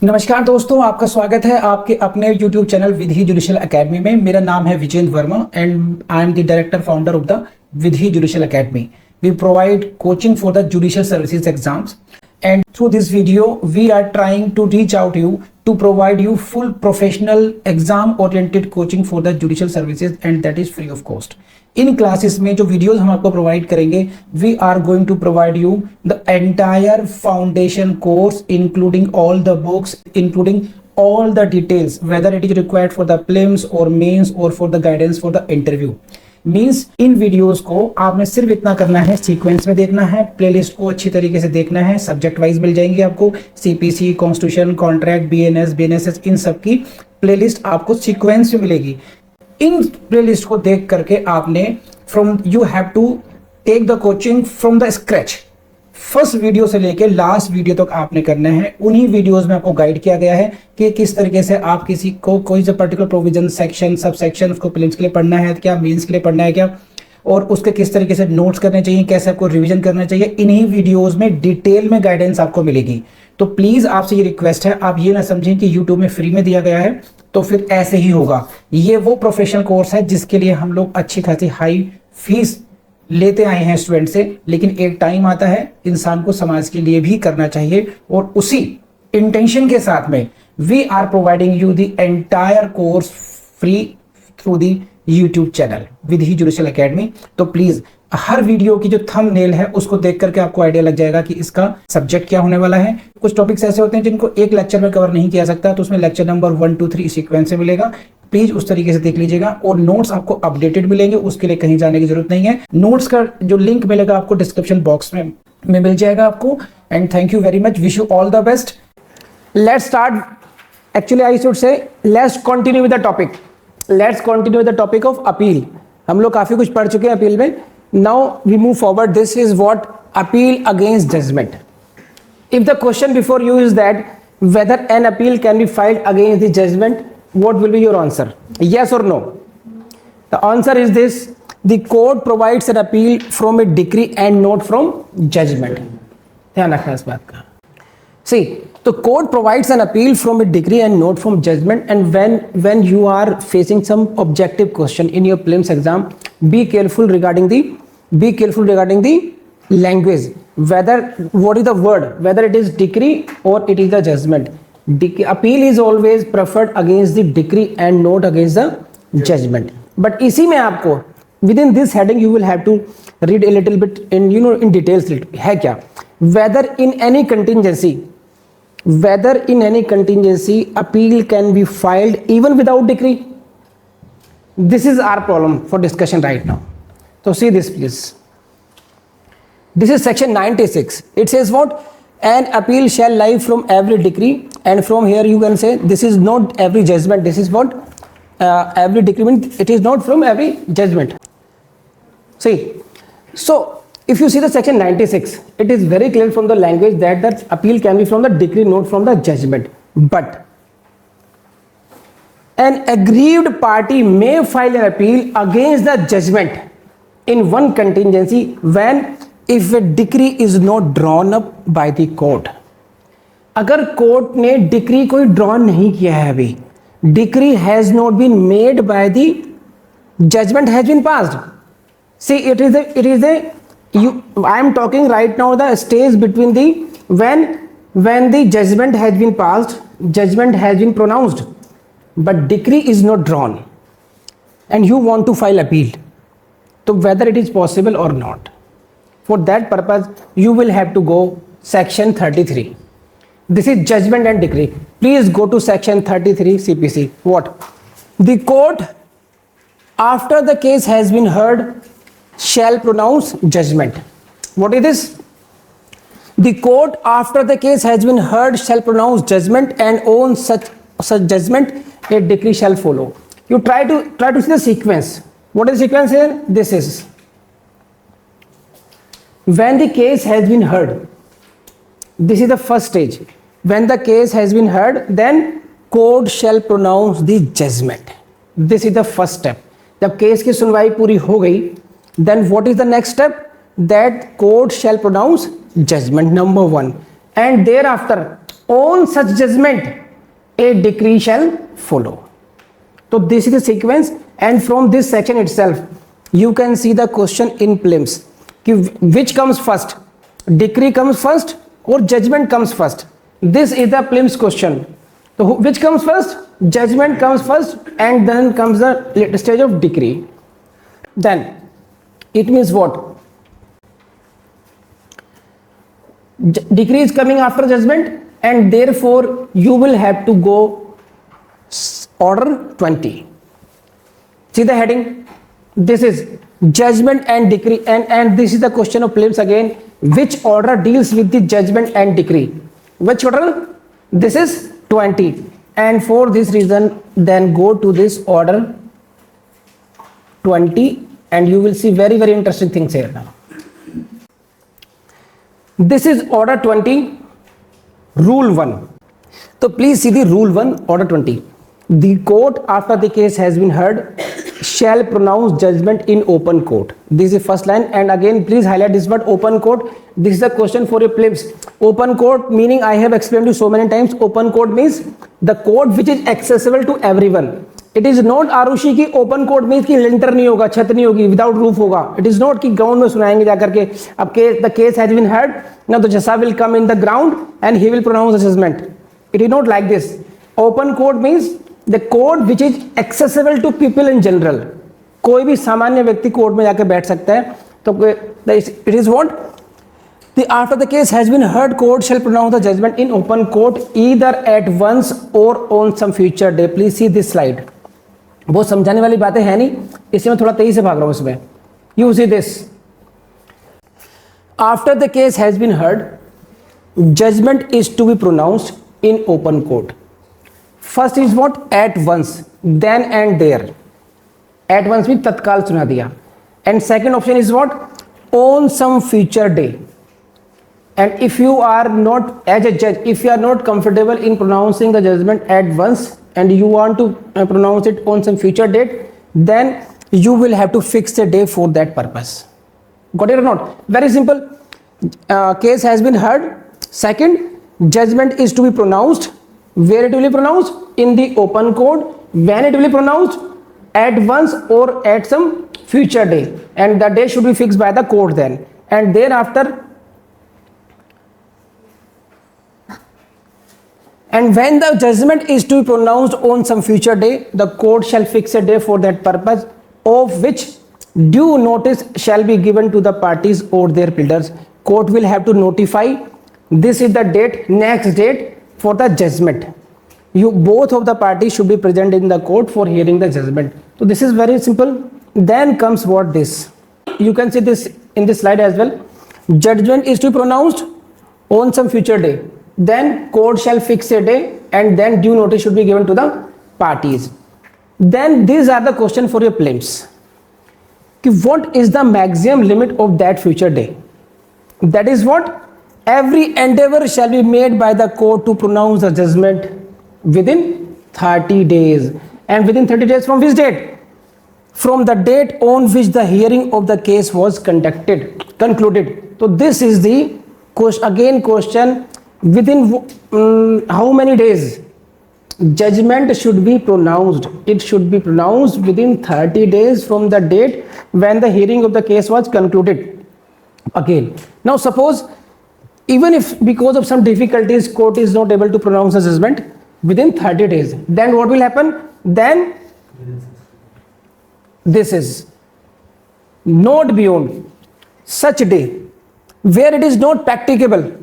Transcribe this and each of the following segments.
नमस्कार दोस्तों, आपका स्वागत है आपके अपने YouTube channel Vidhi judicial academy में। मेरा नाम है Vijendra Verma and I am the director founder of the Vidhi judicial academy. We provide coaching for the judicial services exams, and through this video we are trying to reach out to you to provide you full professional exam oriented coaching for the judicial services, and that is free of cost. इन classes में जो videos हम आपको provide करेंगे, we are going to provide you the entire foundation course including all the books, including all the details, whether it is required for the prelims or mains or for the guidance for the interview. Means in videos को आपने सिर्फ इतना करना है, sequence में देखना है, playlist को अच्छी तरीके से देखना है। सब्जेक्ट वाइज मिल जाएंगे आपको, CPC, constitution, contract, BNS, BNSS, इन सब की प्लेलिस्ट आपको सीक्वेंस में मिलेगी। इन प्लेलिस्ट को देख करके आपने you have to take the coaching from the scratch. First video से लेके लास्ट वीडियो तक आपने करना है। उन्हीं वीडियोस में आपको गाइड किया गया है कि किस तरीके से आप किसी को कोई सा particular provision, section, sub section उसको प्रीलिम्स के लिए पढ़ना है क्या, मेंस के लिए पढ़ना है क्या, और उसके किस तरीके से नोट्स करने चाहिए, कैसे आपको रिवीजन करना चाहिए। इन्हीं वीडियोस में डिटेल में गाइडेंस आपको मिलेगी। तो प्लीज आपसे ये रिक्वेस्ट है, आप ये ना समझें कि यूट्यूब में फ्री में दिया गया है तो फिर ऐसे ही होगा। ये वो प्रोफेशनल कोर्स है जिसके लिए हम लोग अच्छी खासी हाई फीस लेते आए हैं स्टूडेंट से, लेकिन एक टाइम आता है इंसान को समाज के लिए भी करना चाहिए, और उसी इंटेंशन के साथ में we are providing you the entire course free through the YouTube channel Vidhi judicial academy. तो प्लीज हर वीडियो की जो थंबनेल है उसको देख करके आपको आइडिया लग जाएगा कि इसका सब्जेक्ट क्या होने वाला है। कुछ टॉपिक्स ऐसे होते हैं जिनको एक लेक्चर में कवर नहीं किया सकता, तो उसमें लेक्चर नंबर 1, 2, 3 सीक्वेंस से मिलेगा। प्लीज उस तरीके से देख लीजिएगा, और नोट्स आपको अपडेटेड मिलेंगे, उसके लिए कहीं जाने की जरूरत नहीं है। नोट्स का जो लिंक मिलेगा आपको डिस्क्रिप्शन बॉक्स में मिल जाएगा आपको। And thank you very much, wish you all the best. Let's start, actually I should say let's continue with the topic. Let's continue with the topic of appeal. हम लोग काफी कुछ पढ़ चुके हैं अपील में। Now we move forward. This is what appeal against judgment. If the question before you is that whether an appeal can be filed against the judgment, what will be your answer? Yes or no? The answer is this: the court provides an appeal from a decree and not from judgment. ध्यान रखना इस बात का। See, the court provides an appeal from a decree and not from judgment, and when you are facing some objective question in your prelims exam, be careful regarding the language, whether what is the word, whether it is decree or it is the judgment. Appeal is always preferred against the decree and not against the judgment. But इसी में आपको within this heading you will have to read a little bit in details है क्या, whether in any contingency appeal can be filed even without decree. This is our problem for discussion right now. So see this please. This is section 96. It says what? An appeal shall lie from every decree, and from here you can say this is not every judgment. This is what every decree means. It is not from every judgment. See, so if you see the section 96, it is very clear from the language that that appeal can be from the decree, not from the judgment. But an aggrieved party may file an appeal against the judgment in one contingency, when if a decree is not drawn up by the court. अगर court ने decree कोई draw नहीं किया है, अभी decree has not been made by the judgment has been passed. See it is I am talking right now the stage between the when the judgment has been passed, judgment has been pronounced, but decree is not drawn, and you want to file appeal. So whether it is possible or not, for that purpose you will have to go section 33. This is judgment and decree. Please go to section 33 CPC. What? The court after the case has been heard shall pronounce judgment. What is this? The court after the case has been heard shall pronounce judgment, and on such judgment a decree shall follow. You try to see the sequence. What is the sequence here? This is when the case has been heard. This is the first stage. When the case has been heard, then court shall pronounce the judgment. This is the first step. जब case की सुनवाई पूरी हो गई, then what is the next step? That court shall pronounce judgment, number 1. And thereafter On such judgment, a decree shall follow. So this is the sequence, and from this section itself, you can see the question in prelims. Which comes first? Decree comes first or judgment comes first? This is the prelims question. So which comes first? Judgment comes first, and then comes the later stage of decree. Then it means what? Decree is coming after judgment, and therefore you will have to go order 20. See the heading? This is judgment and decree, and this is the question of prelims again. Which order deals with the judgment and decree? Which order? This is 20, and for this reason then go to this order 20, and you will see very interesting things here now. This is order 20, rule 1. So please see the rule 1, order 20. The court, after the case has been heard, shall pronounce judgment in open court. This is the first line, and again please highlight this word open court. This is a question for a prelims. Open court meaning, I have explained to you so many times, open court means the court which is accessible to everyone. It is not Arushi की open court means कि लिंटर नहीं होगा, छत नहीं होगी, without roof होगा. It is not कि ग्राउंड में सुनाएंगे जाकर के. अब the case has been heard, now the जज will come in the ground and he will pronounce the judgement. It is not like this. Open court means the court which is accessible to people in general. कोई भी सामान्य व्यक्ति court में जाकर बैठ सकता है. तो it is what? After the case has been heard, court shall pronounce the judgment in open court either at once or on some future day. Please see this slide. बहुत समझाने वाली बातें हैं नहीं, इसलिए मैं थोड़ा तेजी से भाग रहा हूं इसमें. You see this. After the case has been heard, judgment is to be pronounced in open court. First is what? At once, then and there. At once भी तत्काल सुना दिया. And second option is what? On some future day. And if you are not, as a judge, if you are not comfortable in pronouncing the judgment at once and you want to pronounce it on some future date, then you will have to fix the day for that purpose. Got it or not? Very simple. Case has been heard. Second, judgment is to be pronounced. Where it will be pronounced? In the open court. When it will be pronounced? At once or at some future day. And the day should be fixed by the court then. And thereafter, and when the judgment is to be pronounced on some future day, the court shall fix a day for that purpose, of which due notice shall be given to the parties or their pleaders. Court will have to notify, this is the date, next date for the judgment. You both of the parties should be present in the court for hearing the judgment. So this is very simple. Then comes what? This. You can see this in this slide as well. Judgment is to be pronounced on some future day. Then court shall fix a day, and then due notice should be given to the parties. Then these are the question for your prelims. What is the maximum limit of that future day? That is what? Every endeavor shall be made by the court to pronounce the judgment within 30 days. And within 30 days from which date? From the date on which the hearing of the case was concluded. So this is the question. Within how many days judgment should be pronounced? It should be pronounced within 30 days from the date when the hearing of the case was concluded. Again, now suppose even if because of some difficulties court is not able to pronounce the judgment within 30 days, then what will happen? Then this is not beyond such day where it is not practicable,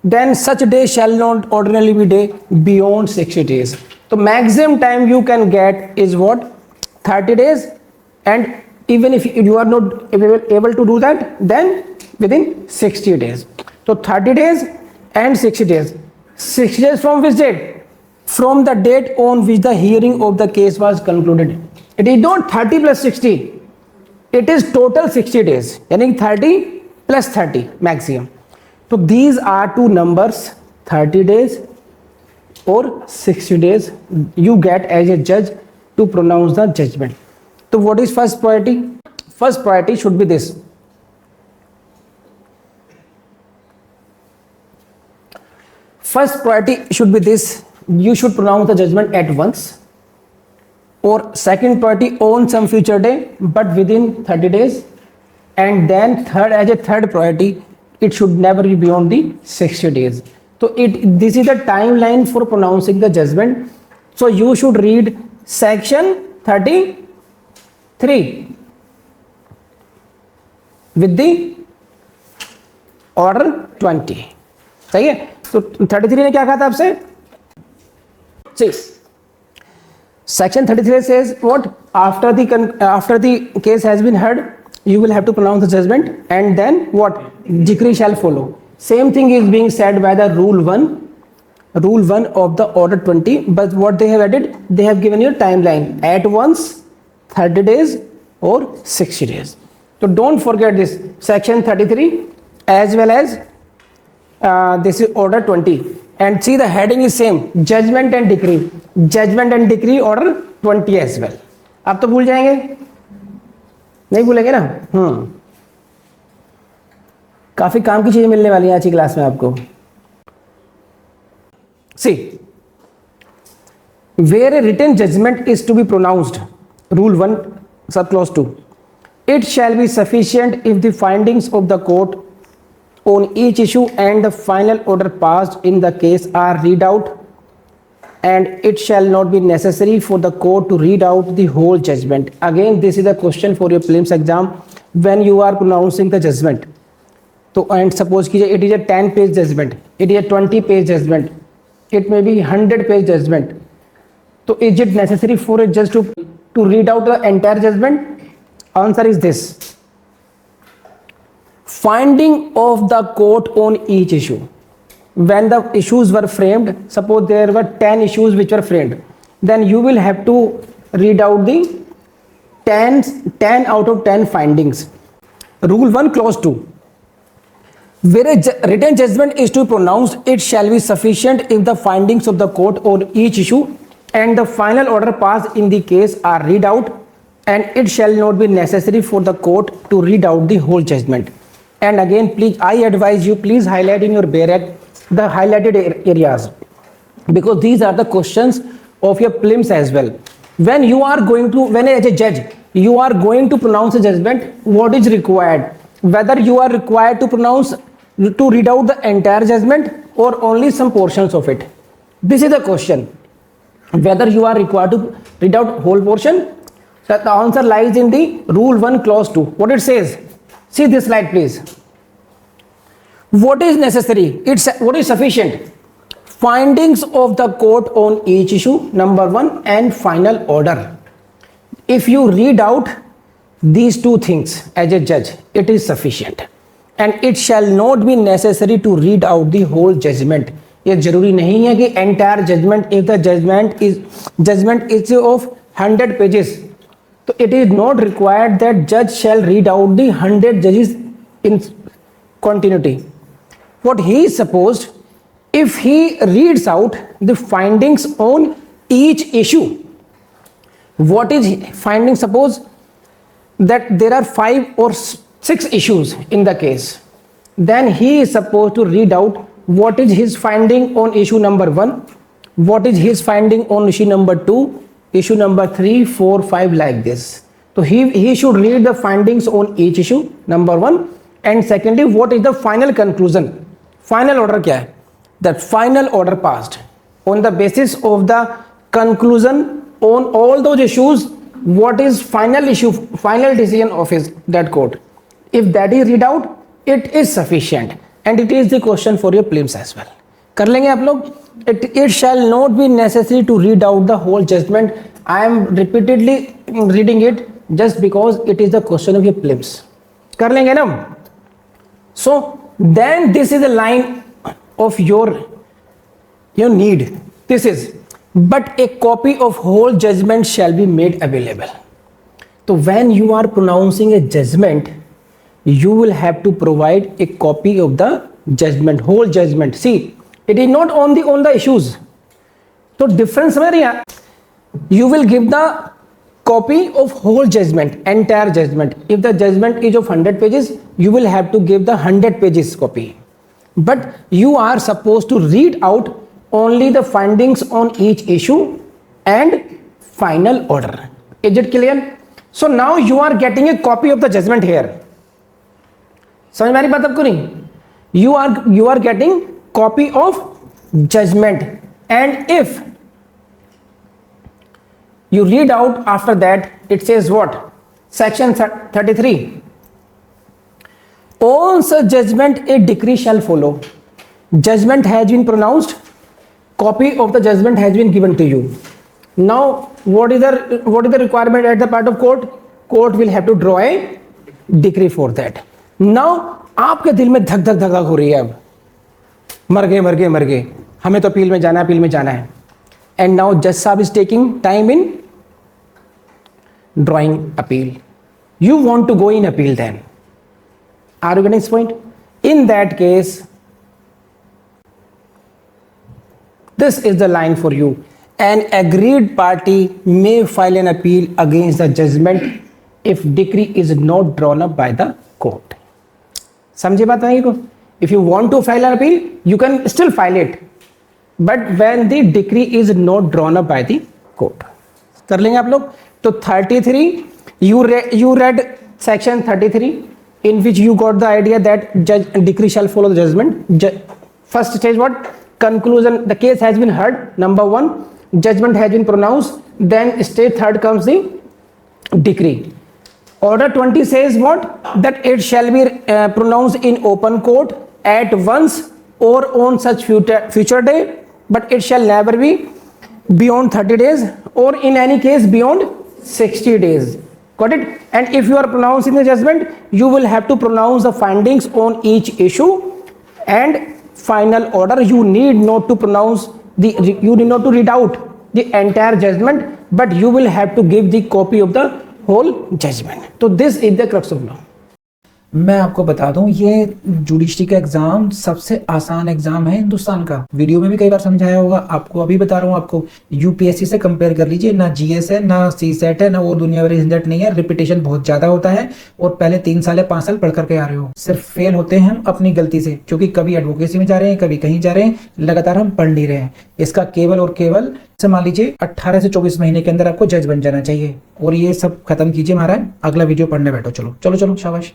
then such day shall not ordinarily be day beyond 60 days. So maximum time you can get is what? 30 days, and even if you are not able to do that, then within 60 days. So 30 days and 60 days. 60 days from which date? From the date on which the hearing of the case was concluded. It is not 30 plus 60. It is total 60 days. Yani 30 plus 30 maximum. So these are two numbers, 30 days or 60 days you get as a judge to pronounce the judgment. So what is first priority? First priority should be this. first priority should be this, you should pronounce the judgment at once, or second priority on some future day but within 30 days, and then third, as a third priority, it should never be beyond the 60 days. So this is the timeline for pronouncing the judgment. So you should read section 33 with the order 20. सही है? तो 33 ने क्या कहा था आपसे? Section 33 says what? After the case has been heard, you will have to pronounce the judgment, and then what? Decree shall follow. Same thing is being said by the rule 1 of the order 20, but what they have added, they have given you a timeline at once, 30 days or 60 days. So don't forget this section 33 as well as this is order 20, and see the heading is same, judgment and decree order 20 as well. आप तो भूल जाएंगे, नहीं भूलेंगे ना? काफी काम की चीजें मिलने वाली हैं आज की क्लास में आपको. See, where a written judgment is to be pronounced, rule 1 subclause 2, it shall be sufficient if the findings of the court on each issue and the final order passed in the case are read out, and it shall not be necessary for the court to read out the whole judgment. Again, this is a question for your prelims exam when you are pronouncing the judgment. So, and suppose it is a 10-page judgment, it is a 20-page judgment, it may be 100-page judgment. So is it necessary for a judge to read out the entire judgment? Answer is this. Finding of the court on each issue. When the issues were framed, suppose there were 10 issues which were framed, then you will have to read out the 10 out of 10 findings. Rule 1 clause 2. Where a written judgment is to be pronounced, it shall be sufficient if the findings of the court on each issue and the final order passed in the case are read out, and it shall not be necessary for the court to read out the whole judgment. And again, please, I advise you, please highlight in your BEREC the highlighted areas, because these are the questions of your prelims as well. When you are going to, when as a judge, you are going to pronounce a judgment, what is required? Whether you are required to pronounce, to read out the entire judgment or only some portions of it. This is the question. Whether you are required to read out whole portion. So the answer lies in the rule 1 clause 2. What it says? See this slide, please. What is necessary? What is sufficient? Findings of the court on each issue, number 1, and final order. If you read out these two things as a judge, it is sufficient, and it shall not be necessary to read out the whole judgment. ये जरूरी नहीं है कि entire judgment, if the judgment is of 100 pages, so it is not required that judge shall read out the 100 judges in continuity. What he is supposed, if he reads out the findings on each issue, what is finding? Suppose that there are 5 or 6 issues in the case, then he is supposed to read out what is his finding on issue number 1, what is his finding on issue number 2, issue number 3, 4, 5, like this. So he should read the findings on each issue, number 1, and secondly, what is the final conclusion? Final order क्या है? That final order passed on the basis of the conclusion on all those issues. What is final issue, final decision of that court? If that is read out, it is sufficient, and it is the question for your prelims as well. कर लेंगे आप लोग? It shall not be necessary to read out the whole judgment. I am repeatedly reading it just because it is the question of your prelims. कर लेंगे ना? So then this is the line of your need. This is, but a copy of whole judgment shall be made available. So when you are pronouncing a judgment, you will have to provide a copy of the judgment, whole judgment. See, it is not on the issues. So difference है, you will give the copy of whole judgment, entire judgment. If the judgment is of 100 pages, you will have to give the 100 pages copy. but you are supposed to read out only the findings on each issue and final order. Is it clear? So now you are getting a copy of the judgment here. समझ में आ रही बात आपको नहीं? You are getting copy of judgment, and if you read out after that, it says what? Section 33. On such judgment, a decree shall follow. Judgment has been pronounced. Copy of the judgment has been given to you. Now, what is the requirement at the part of court? Court will have to draw a decree for that. Now, आपके दिल में धक धक धक हो रही है, अब मर गए, हमें तो अपील में जाना है. And now judge साहब is taking time in drawing appeal. You want to go in appeal then. Are you getting this point? In that case, this is the line for you. An aggrieved party may file an appeal against the judgment if decree is not drawn up by the court. समझे बात भाई को? If you want to file an appeal, you can still file it, but when the decree is not drawn up by the court. कर लेंगे आप लोग. तो 33, you read section 33, in which you got the idea that decree shall follow the judgment. First stage what? Conclusion. The case has been heard. Number 1, judgment has been pronounced. Then stage 3 comes the decree. Order 20 says what? That it shall be pronounced in open court at once or on such future day, but it shall never be beyond 30 days or in any case beyond 60 days. Got it? And if you are pronouncing the judgment, you will have to pronounce the findings on each issue and final order. You need not to read out the entire judgment, but you will have to give the copy of the whole judgment. So this is the crux of law. मैं आपको बता दूं, ये judiciary का exam सबसे आसान exam है हिंदुस्तान का. वीडियो में भी कई बार समझाया होगा आपको, अभी बता रहा हूँ आपको. यूपीएससी से कंपेयर कर लीजिए. ना जीएस है, ना सीसेट है, ना और दुनिया भर झंझट नहीं है. रिपीटेशन बहुत ज्यादा होता है और पहले 3 साल या 5 साल पढ़ करके आ रहे हो. सिर्फ फेल होते हैं हम अपनी गलती से, क्योंकि कभी एडवोकेसी में जा रहे हैं, कभी कहीं जा रहे हैं, लगातार हम पढ़ नहीं रहे हैं. इसका केवल और केवल मान लीजिए 18 से 24 महीने के अंदर आपको जज बन जाना चाहिए. और ये सब खत्म कीजिए महाराज, अगला वीडियो पढ़ने बैठो. चलो शाबाश.